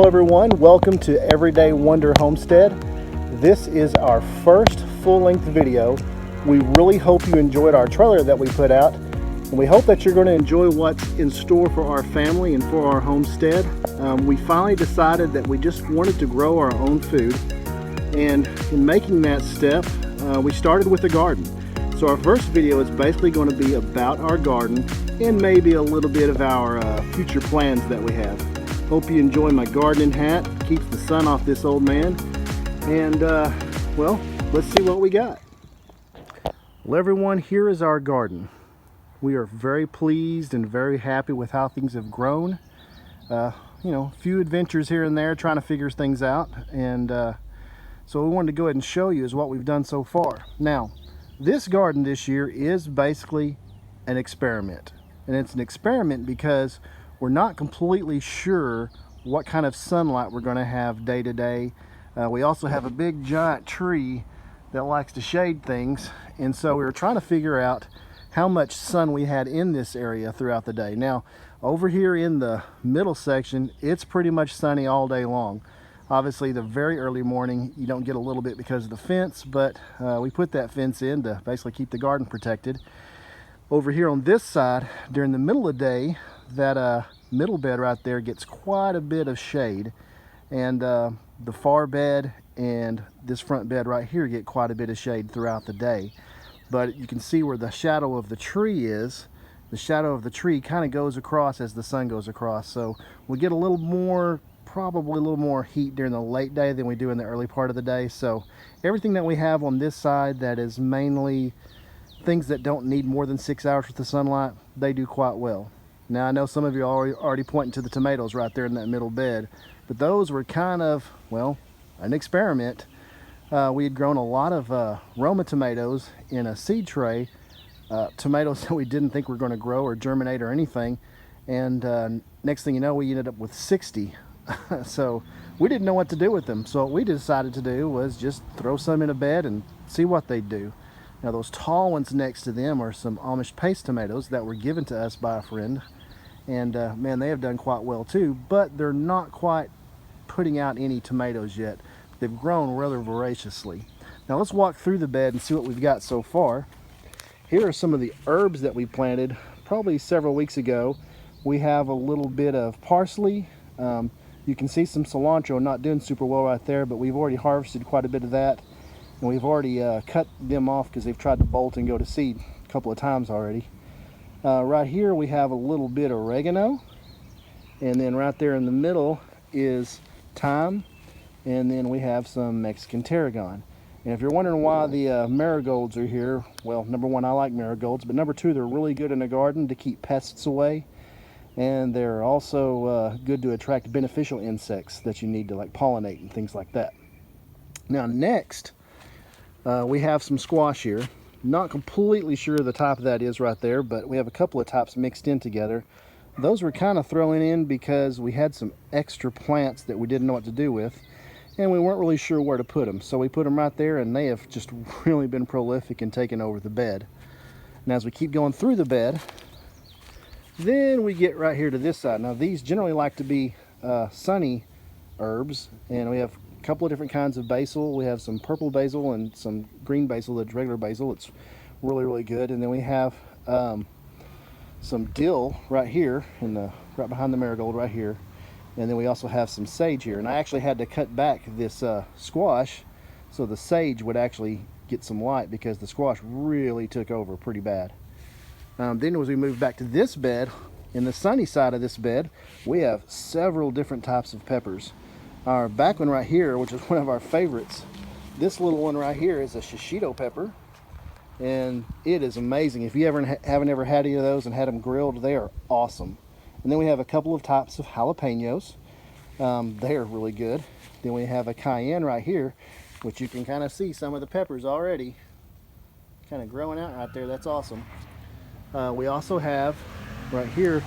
everyone, welcome to Everyday Wonder Homestead. This is our first full-length video. We really hope you enjoyed our trailer that we put out, and we hope that you're going to enjoy what's in store for our family and for our homestead. We finally decided that we just wanted to grow our own food, and in making that step, we started with a garden. So our first video is basically going to be about our garden and maybe a little bit of our future plans that we have. Hope you enjoy my gardening hat. Keeps the sun off this old man. And well, let's see what we got. Well, everyone, here is our garden. We are very pleased and very happy with how things have grown. You know, a few adventures here and there trying to figure things out. And so we wanted to go ahead and show you is what we've done so far. Now, this garden this year is basically an experiment. And it's an experiment because we're not completely sure what kind of sunlight we're going to have day to day. We also have a big giant tree that likes to shade things, and so we were trying to figure out how much sun we had in this area throughout the day. Now, over here in the middle section, it's pretty much sunny all day long. Obviously, the very early morning, you don't get a little bit because of the fence, but we put that fence in to basically keep the garden protected. Over here on this side, during the middle of the day, that middle bed right there gets quite a bit of shade, and the far bed and this front bed right here get quite a bit of shade throughout the day. But you can see where the shadow of the tree is. The shadow of the tree kind of goes across as the sun goes across, so we get a little more, probably a little more heat during the late day than we do in the early part of the day. So everything that we have on this side that is mainly things that don't need more than 6 hours with the sunlight, they do quite well. Now, I know some of you are already pointing to the tomatoes right there in that middle bed, but those were kind of, well, an experiment. We had grown a lot of Roma tomatoes in a seed tray, tomatoes that we didn't think were going to grow or germinate or anything, and next thing you know, we ended up with 60. So we didn't know what to do with them, so what we decided to do was just throw some in a bed and see what they'd do. Now, those tall ones next to them are some Amish paste tomatoes that were given to us by a friend. And man, they have done quite well too, but they're not quite putting out any tomatoes yet. They've grown rather voraciously. Now let's walk through the bed and see what we've got so far. Here are some of the herbs that we planted probably several weeks ago. We have a little bit of parsley. You can see some cilantro not doing super well right there, but we've already harvested quite a bit of that. And we've already cut them off because they've tried to bolt and go to seed a couple of times already. Right here we have a little bit of oregano, and then right there in the middle is thyme, and then we have some Mexican tarragon. And if you're wondering why the marigolds are here, well, number one, I like marigolds, but number two, they're really good in a garden to keep pests away, and they're also good to attract beneficial insects that you need to like pollinate and things like that. Now next, we have some squash here. Not completely sure the type of that is right there, but we have a couple of types mixed in together. Those were kind of thrown in because we had some extra plants that we didn't know what to do with, and we weren't really sure where to put them. So we put them right there, and they have just really been prolific and taken over the bed. Now as we keep going through the bed, then we get right here to this side. Now these generally like to be sunny herbs, and we have a couple of different kinds of basil. We have some purple basil and some green basil, that's regular basil. It's really, really good. And then we have some dill right here, right behind the marigold right here. And then we also have some sage here. And I actually had to cut back this squash so the sage would actually get some light because the squash really took over pretty bad. Then as we move back to this bed, in the sunny side of this bed, we have several different types of peppers. Our back one right here, which is one of our favorites, this little one right here is a shishito pepper, and it is amazing. If you haven't ever had any of those and had them grilled, they are awesome. And then we have a couple of types of jalapenos. They are really good. Then we have a cayenne right here, which you can kind of see some of the peppers already kind of growing out right there. That's awesome. We also have right here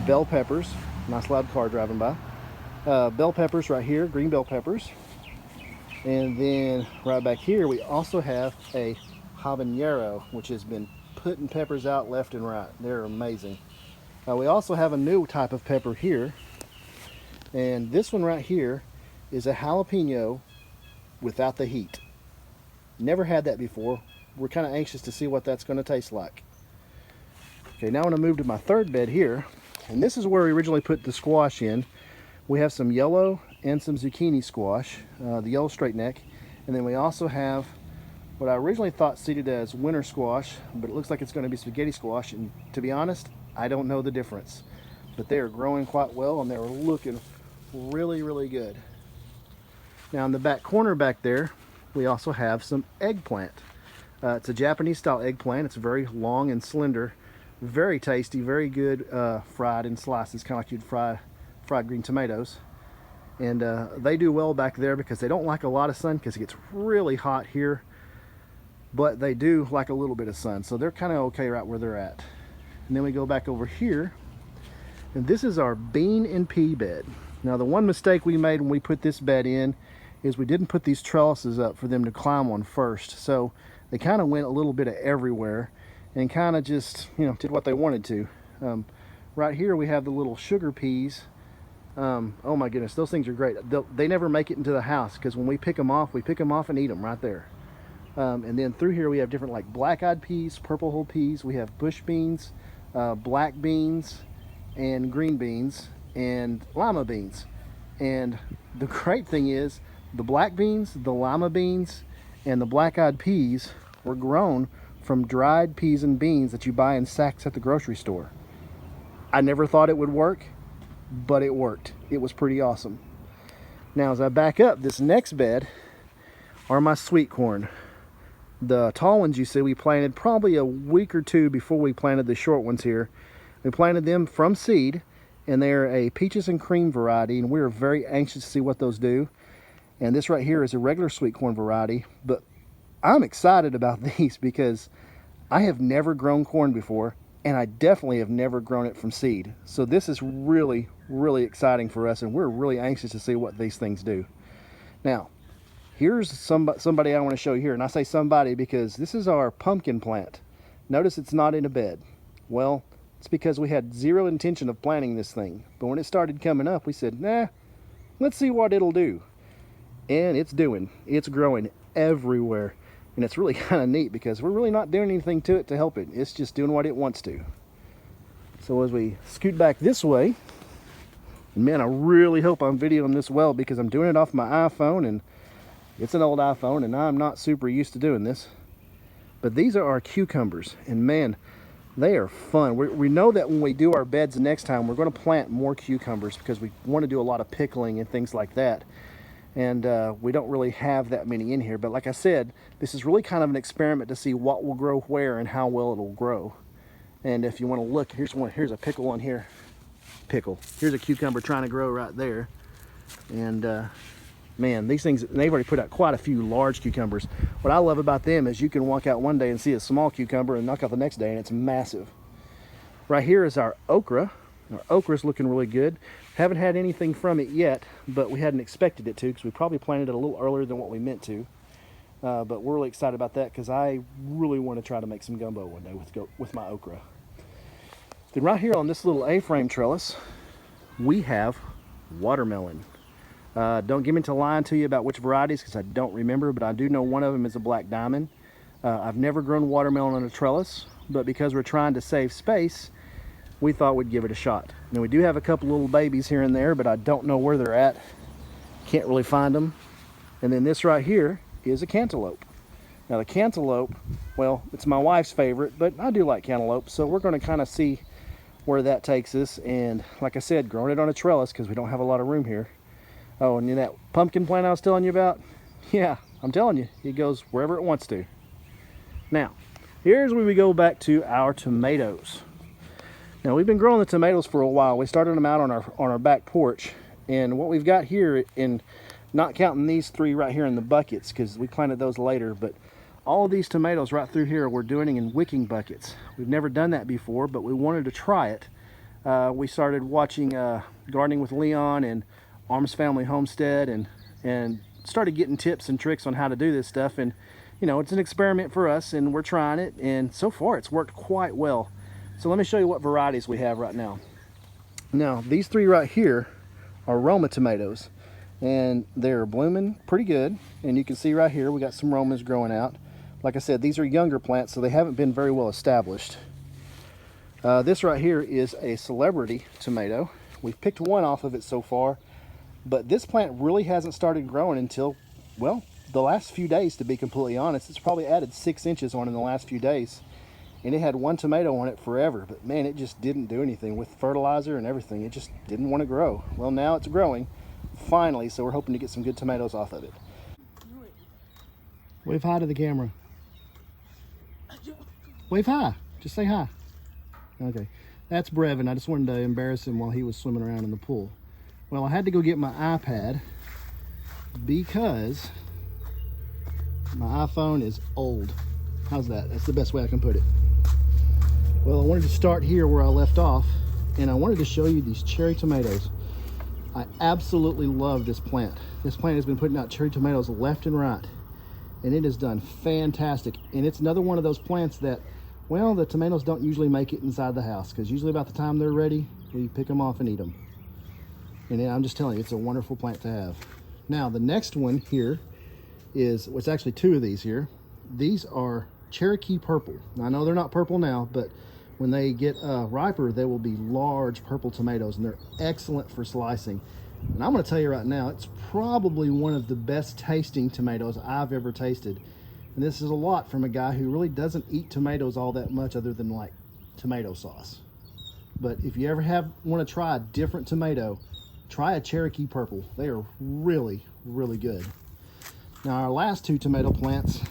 bell peppers. Nice loud car driving by. Bell peppers right here, green bell peppers. And then right back here we also have a habanero, which has been putting peppers out left and right. They're amazing. We also have a new type of pepper here, And this one right here is a jalapeno without the heat. Never had that before. We're kind of anxious to see what that's going to taste like. Okay, now I'm going to move to my third bed here. And this is where we originally put the squash in. We have some yellow and some zucchini squash, the yellow straight neck. And then we also have what I originally thought seeded as winter squash, but it looks like it's going to be spaghetti squash. And to be honest, I don't know the difference. But they are growing quite well and they're looking really, really good. Now in the back corner back there, we also have some eggplant. It's a Japanese style eggplant. It's very long and slender, very tasty, very good fried in slices, kind of like you'd fry fried green tomatoes. And they do well back there because they don't like a lot of sun because it gets really hot here, but they do like a little bit of sun, so they're kind of okay right where they're at. And then we go back over here, and this is our bean and pea bed. Now the one mistake we made when we put this bed in is we didn't put these trellises up for them to climb on first, so they kind of went a little bit of everywhere and kind of just, you know, did what they wanted to. Right here we have the little sugar peas. Oh my goodness, those things are great. They never make it into the house because when we pick them off and eat them right there. And then through here we have different like black-eyed peas, purple whole peas. We have bush beans, black beans, and green beans, and lima beans. And the great thing is the black beans, the lima beans, and the black-eyed peas were grown from dried peas and beans that you buy in sacks at the grocery store. I never thought it would work, but it worked. It was pretty awesome. Now as I back up, this next bed are my sweet corn. The tall ones you see we planted probably a week or two before we planted the short ones here. We planted them from seed, and they're a peaches and cream variety, and we're very anxious to see what those do. And this right here is a regular sweet corn variety, but I'm excited about these because I have never grown corn before, and I definitely have never grown it from seed. So this is really, really exciting for us, and we're really anxious to see what these things do. Now, here's somebody I want to show you here, and I say somebody because this is our pumpkin plant. Notice it's not in a bed. Well, it's because we had zero intention of planting this thing, but when it started coming up, we said, nah, let's see what it'll do. And it's growing everywhere. And it's really kind of neat because we're really not doing anything to it to help it. It's just doing what it wants to. So as we scoot back this way, and man, I really hope I'm videoing this well because I'm doing it off my iPhone, and it's an old iPhone and I'm not super used to doing this. But these are our cucumbers, and man, they are fun. We know that when we do our beds next time, we're going to plant more cucumbers because we want to do a lot of pickling and things like that. And we don't really have that many in here, but like I said, this is really kind of an experiment to see what will grow where and how well it'll grow. And if you want to look, here's a pickle on here. Here's a cucumber trying to grow right there. And man, these things, they've already put out quite a few large cucumbers. What I love about them is you can walk out one day and see a small cucumber and knock out the next day and it's massive. Right here is our okra. Our okra is looking really good. Haven't had anything from it yet, but we hadn't expected it to because we probably planted it a little earlier than what we meant to. But we're really excited about that because I really want to try to make some gumbo one day with my okra. Then right here on this little A-frame trellis, we have watermelon. Don't get me to lying to you about which varieties because I don't remember, but I do know one of them is a black diamond. I've never grown watermelon on a trellis, but because we're trying to save space, we thought we'd give it a shot. Now we do have a couple little babies here and there, but I don't know where they're at. Can't really find them. And then this right here is a cantaloupe. Now the cantaloupe, well, it's my wife's favorite, but I do like cantaloupe, so we're going to kind of see where that takes us. And like I said, growing it on a trellis because we don't have a lot of room here. Oh, and then that pumpkin plant I was telling you about, yeah, I'm telling you, it goes wherever it wants to. Now, here's where we go back to our tomatoes. Now we've been growing the tomatoes for a while. We started them out on our back porch, and what we've got here, in not counting these three right here in the buckets because we planted those later, but all of these tomatoes right through here we're doing in wicking buckets. We've never done that before, but we wanted to try it. We started watching Gardening with Leon and Arms Family Homestead and started getting tips and tricks on how to do this stuff, and you know, it's an experiment for us and we're trying it, and so far it's worked quite well. So let me show you what varieties we have right now. Now these three right here are Roma tomatoes, and they're blooming pretty good. And you can see right here we got some Romas growing out. Like I said, these are younger plants, so they haven't been very well established. This right here is a celebrity tomato. We've picked one off of it so far, but this plant really hasn't started growing until, well, the last few days, to be completely honest. It's probably added 6 inches on in the last few days, and it had one tomato on it forever, but man, it just didn't do anything with fertilizer and everything. It just didn't want to grow. Well, now it's growing finally, so we're hoping to get some good tomatoes off of it. Wave hi to the camera. Wave hi. Just say hi. Okay. That's Brevin. I just wanted to embarrass him while he was swimming around in the pool. Well, I had to go get my iPad because my iPhone is old. How's that? That's the best way I can put it. Well, I wanted to start here where I left off, and I wanted to show you these cherry tomatoes. I absolutely love this plant. This plant has been putting out cherry tomatoes left and right, and it has done fantastic. And it's another one of those plants that, well, the tomatoes don't usually make it inside the house, because usually about the time they're ready, we pick them off and eat them. And I'm just telling you, it's a wonderful plant to have. Now, the next one here is, well, it's actually two of these here. These are Cherokee purple. Now, I know they're not purple now, but when they get riper, they will be large purple tomatoes, and they're excellent for slicing. And I'm going to tell you right now, it's probably one of the best tasting tomatoes I've ever tasted. And this is a lot from a guy who really doesn't eat tomatoes all that much other than like tomato sauce. But if you ever want to try a different tomato, try a Cherokee purple. They are really, really good. Now, our last two tomato plants,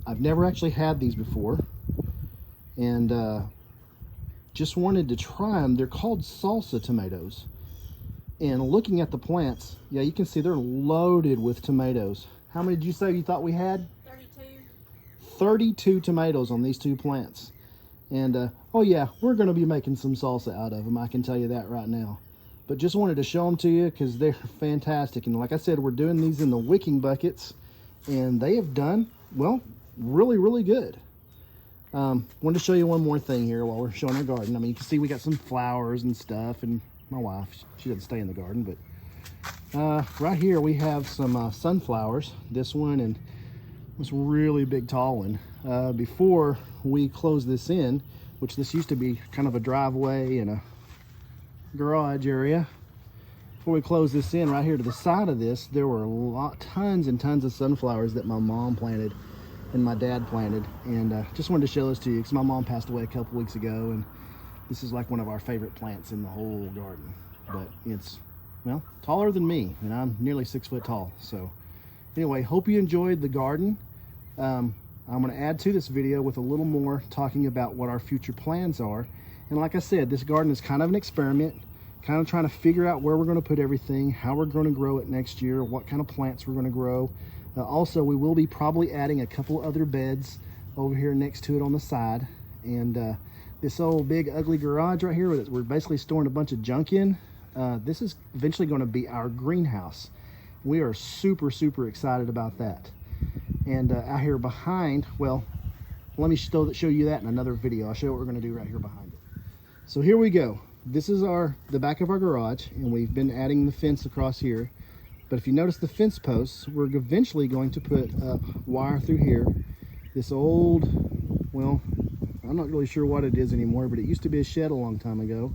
I've never actually had these before, and just wanted to try them. They're called salsa tomatoes. And looking at the plants, yeah, you can see they're loaded with tomatoes. How many did you say you thought we had? 32 tomatoes on these two plants. And oh yeah, we're going to be making some salsa out of them, I can tell you that right now. But just wanted to show them to you because they're fantastic. And like I said, we're doing these in the wicking buckets, and they have done, well, really, really good. Wanted to show you one more thing here while we're showing our garden. I mean, you can see we got some flowers and stuff, and my wife, she doesn't stay in the garden, but right here we have some sunflowers. This one and this really big tall one. Before we close this in, which this used to be kind of a driveway and a garage area, before we close this in, right here to the side of this, there were tons and tons of sunflowers that my mom planted and my dad planted. And just wanted to show this to you because my mom passed away a couple weeks ago, and this is like one of our favorite plants in the whole garden. But it's, well, taller than me, and I'm nearly 6 foot tall. So anyway, hope you enjoyed the garden. I'm going to add to this video with a little more talking about what our future plans are. And like I said, this garden is kind of an experiment, kind of trying to figure out where we're going to put everything, how we're going to grow it next year, what kind of plants we're going to grow. Also, we will be probably adding a couple other beds over here next to it on the side. And this old big ugly garage right here that we're basically storing a bunch of junk in, this is eventually going to be our greenhouse. We are super, super excited about that. And out here behind, well, let me show you that in another video. I'll show you what we're going to do right here behind it. So here we go. This is the back of our garage, and we've been adding the fence across here. But if you notice the fence posts, we're eventually going to put up wire through here. This old, well, I'm not really sure what it is anymore, but it used to be a shed a long time ago.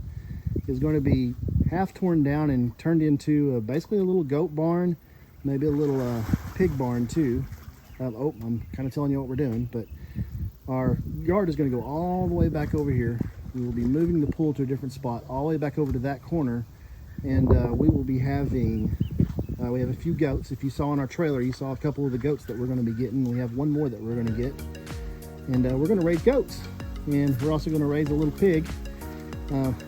It's going to be half torn down and turned into basically a little goat barn, maybe a little pig barn too. Oh, I'm kind of telling you what we're doing, but our yard is going to go all the way back over here. We will be moving the pool to a different spot, all the way back over to that corner, and we will be having, we have a few goats. If you saw in our trailer, you saw a couple of the goats that we're going to be getting. We have one more that we're going to get, and we're going to raise goats, and we're also going to raise a little pig.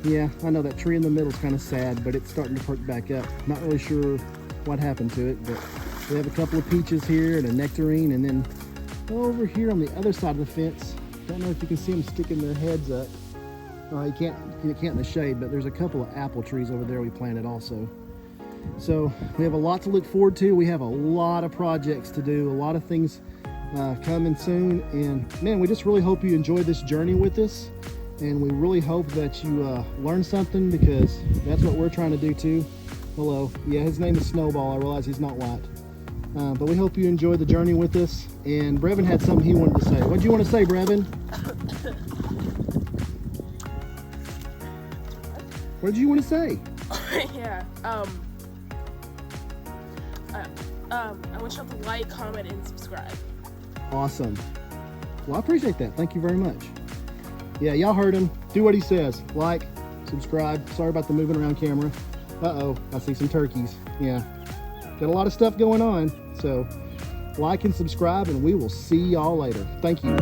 Yeah, I know that tree in the middle is kind of sad, but it's starting to perk back up. Not really sure what happened to it, but we have a couple of peaches here and a nectarine, and then over here on the other side of the fence, don't know if you can see them sticking their heads up. You can't in the shade, but there's a couple of apple trees over there we planted also. So we have a lot to look forward to. We have a lot of projects to do, a lot of things coming soon, and man, we just really hope you enjoy this journey with us, and we really hope that you learn something, because that's what we're trying to do too. Hello. Yeah, his name is Snowball. I realize he's not white. But we hope you enjoyed the journey with us. And Brevin had something he wanted to say. What do you want to say, Brevin? What did you want to say? Yeah. I want y'all to like, comment, and subscribe. Awesome. Well, I appreciate that. Thank you very much. Yeah, y'all heard him. Do what he says. Like, subscribe. Sorry about the moving around camera. Uh-oh, I see some turkeys. Yeah. Got a lot of stuff going on. So, like and subscribe, and we will see y'all later. Thank you.